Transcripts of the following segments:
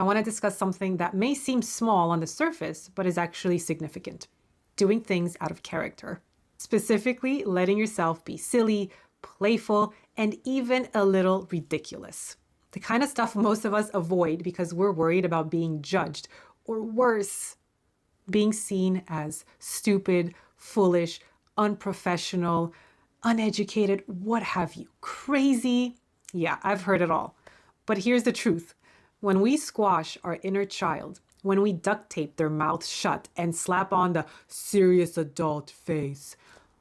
I want to discuss something that may seem small on the surface, but is actually significant. Doing things out of character. Specifically, letting yourself be silly, playful, and even a little ridiculous. The kind of stuff most of us avoid because we're worried about being judged, or worse, being seen as stupid, foolish, unprofessional, uneducated, what have you, crazy. Yeah, I've heard it all. But here's the truth. When we squash our inner child, when we duct tape their mouths shut and slap on the serious adult face,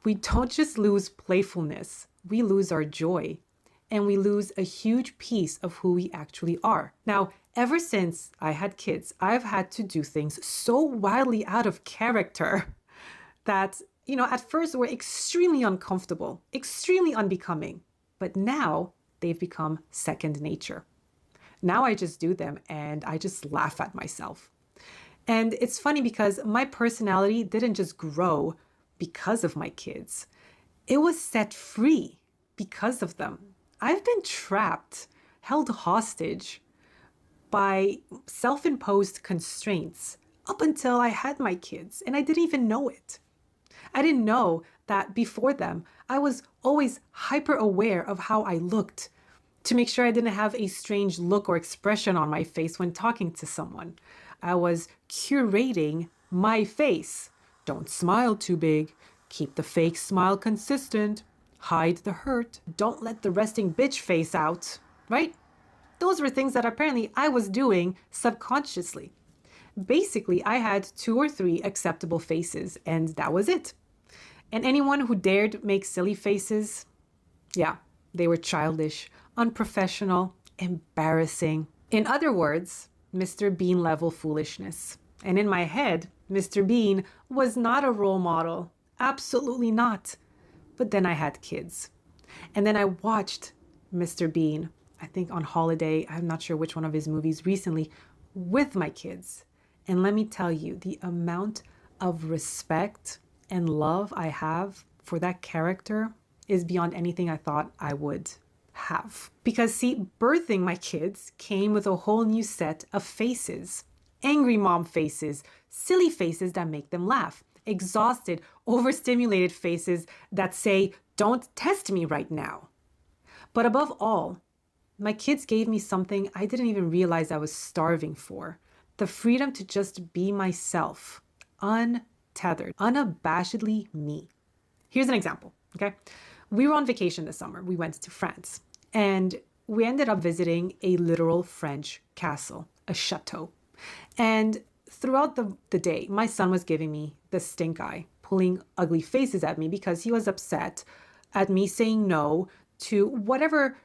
we don't just lose playfulness, we lose our joy. And we lose a huge piece of who we actually are. Now, ever since I had kids, I've had to do things so wildly out of character that, at first were extremely uncomfortable, extremely unbecoming. But now they've become second nature. Now I just do them and I just laugh at myself. And it's funny because my personality didn't just grow because of my kids. It was set free because of them. I've been trapped, held hostage by self-imposed constraints up until I had my kids, and I didn't even know it. I didn't know that before them, I was always hyper aware of how I looked to make sure I didn't have a strange look or expression on my face when talking to someone. I was curating my face. Don't smile too big. Keep the fake smile consistent. Hide the hurt. Don't let the resting bitch face out, right? Those were things that apparently I was doing subconsciously. Basically, I had 2 or 3 acceptable faces, and that was it. And anyone who dared make silly faces, yeah, they were childish, unprofessional, embarrassing. In other words, Mr. Bean level foolishness. And in my head, Mr. Bean was not a role model. Absolutely not. But then I had kids. And then I watched Mr. Bean, I think on holiday, I'm not sure which one of his movies recently, with my kids. And let me tell you, the amount of respect and love I have for that character is beyond anything I thought I would have. Because see, birthing my kids came with a whole new set of faces. Angry mom faces, silly faces that make them laugh, exhausted, overstimulated faces that say, "Don't test me right now." But above all, my kids gave me something I didn't even realize I was starving for. The freedom to just be myself, untethered, unabashedly me. Here's an example, okay? We were on vacation this summer. We went to France, and we ended up visiting a literal French castle, a chateau. And throughout the day, my son was giving me the stink eye, pulling ugly faces at me because he was upset at me saying no to whatever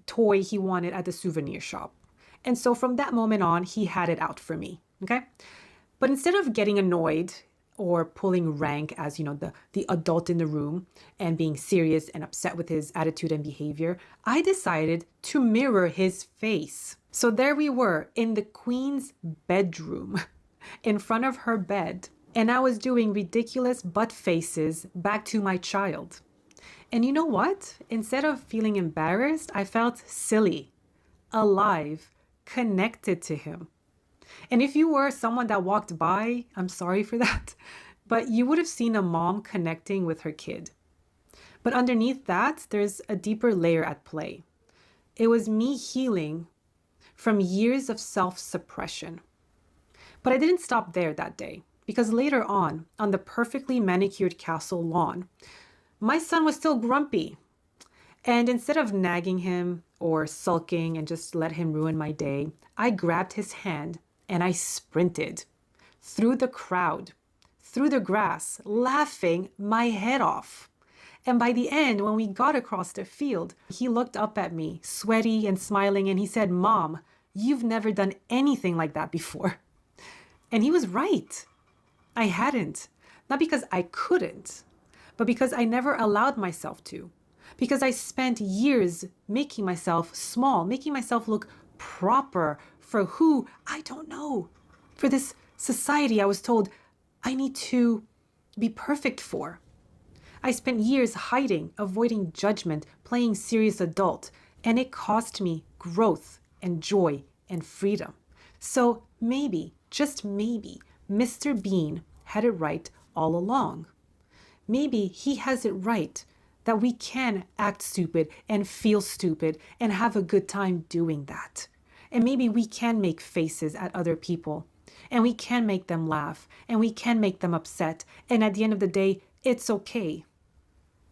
toy he wanted at the souvenir shop. And so from that moment on, he had it out for me, okay? But instead of getting annoyed or pulling rank as, the adult in the room and being serious and upset with his attitude and behavior, I decided to mirror his face. So there we were in the queen's bedroom, in front of her bed, and I was doing ridiculous butt faces back to my child. And you know what? Instead of feeling embarrassed, I felt silly, alive, connected to him. And if you were someone that walked by, I'm sorry for that, but you would have seen a mom connecting with her kid. But underneath that, there's a deeper layer at play. It was me healing from years of self-suppression. But I didn't stop there that day, because later on the perfectly manicured castle lawn, my son was still grumpy. And instead of nagging him or sulking and just let him ruin my day, I grabbed his hand and I sprinted through the crowd, through the grass, laughing my head off. And by the end, when we got across the field, he looked up at me, sweaty and smiling, and he said, "Mom, you've never done anything like that before." And he was right. I hadn't. Not because I couldn't, but because I never allowed myself to. Because I spent years making myself small, making myself look proper for who, I don't know. For this society I was told I need to be perfect for. I spent years hiding, avoiding judgment, playing serious adult, and it cost me growth and joy and freedom. So maybe, just maybe, Mr. Bean had it right all along. Maybe he has it right that we can act stupid and feel stupid and have a good time doing that. And maybe we can make faces at other people and we can make them laugh and we can make them upset. And at the end of the day, it's okay.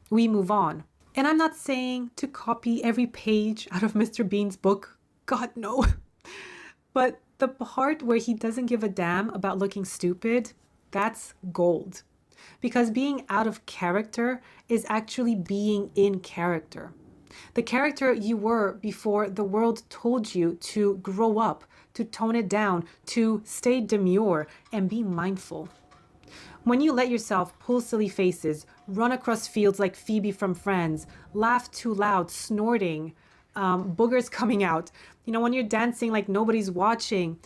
We move on. And I'm not saying to copy every page out of Mr. Bean's book. God, no. But the part where he doesn't give a damn about looking stupid, that's gold. Because being out of character is actually being in character. The character you were before the world told you to grow up, to tone it down, to stay demure and be mindful. When you let yourself pull silly faces, run across fields like Phoebe from Friends, laugh too loud, snorting, boogers coming out, when you're dancing like nobody's watching,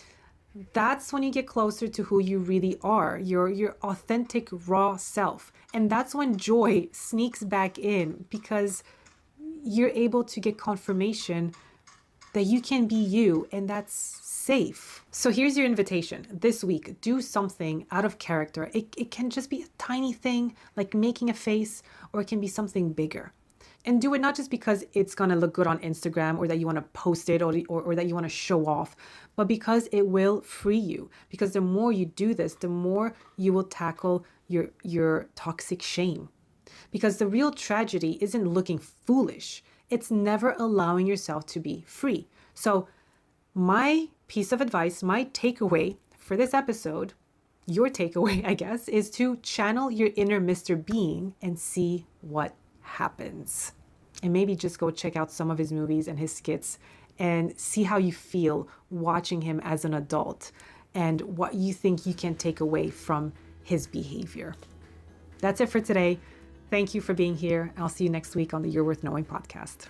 that's when you get closer to who you really are, your authentic, raw self. And that's when joy sneaks back in because you're able to get confirmation that you can be you, and that's safe. So here's your invitation. This week, do something out of character. It can just be a tiny thing like making a face, or it can be something bigger. And do it not just because it's going to look good on Instagram or that you want to post it or that you want to show off, but because it will free you. Because the more you do this, the more you will tackle your toxic shame. Because the real tragedy isn't looking foolish. It's never allowing yourself to be free. So my piece of advice, my takeaway for this episode, your takeaway, I guess, is to channel your inner Mr. Bean and see what happens. And maybe just go check out some of his movies and his skits and see how you feel watching him as an adult and what you think you can take away from his behavior. That's it for today. Thank you for being here. I'll see you next week on the You're Worth Knowing podcast.